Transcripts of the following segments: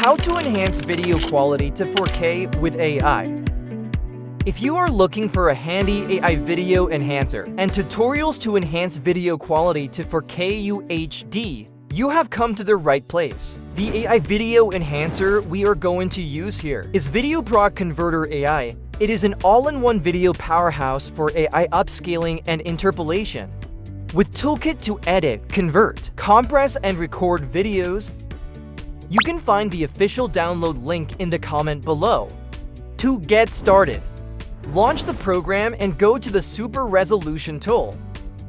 How to enhance video quality to 4K with AI. If you are looking for a handy AI video enhancer and tutorials to enhance video quality to 4K UHD, you have come to the right place. The AI video enhancer we are going to use here is VideoProc Converter AI. It is an all-in-one video powerhouse for AI upscaling and interpolation. With toolkit to edit, convert, compress, and record videos, you can find the official download link in the comment below. To get started, launch the program and go to the Super Resolution tool.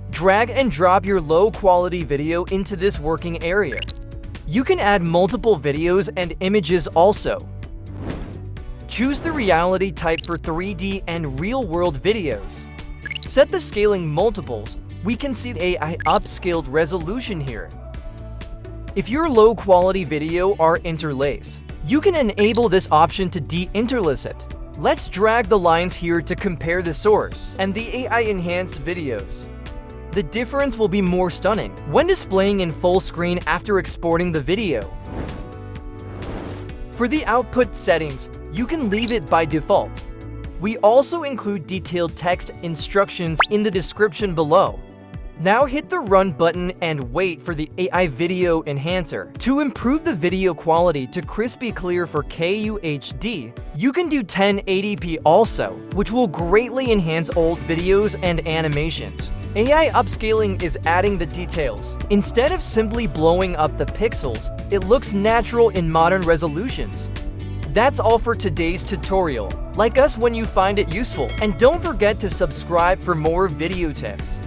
Drag and drop your low-quality video into this working area. You can add multiple videos and images also. Choose the reality type for 3D and real-world videos. Set the scaling multiples. We can see the AI upscaled resolution here. If your low-quality video are interlaced, you can enable this option to de-interlace it. Let's drag the lines here to compare the source and the AI-enhanced videos. The difference will be more stunning when displaying in full screen after exporting the video. For the output settings, you can leave it by default. We also include detailed text instructions in the description below. Now hit the Run button and wait for the AI video enhancer. To improve the video quality to crispy clear for KUHD, you can do 1080p also, which will greatly enhance old videos and animations. AI upscaling is adding the details. Instead of simply blowing up the pixels, it looks natural in modern resolutions. That's all for today's tutorial. Like us when you find it useful, and don't forget to subscribe for more video tips.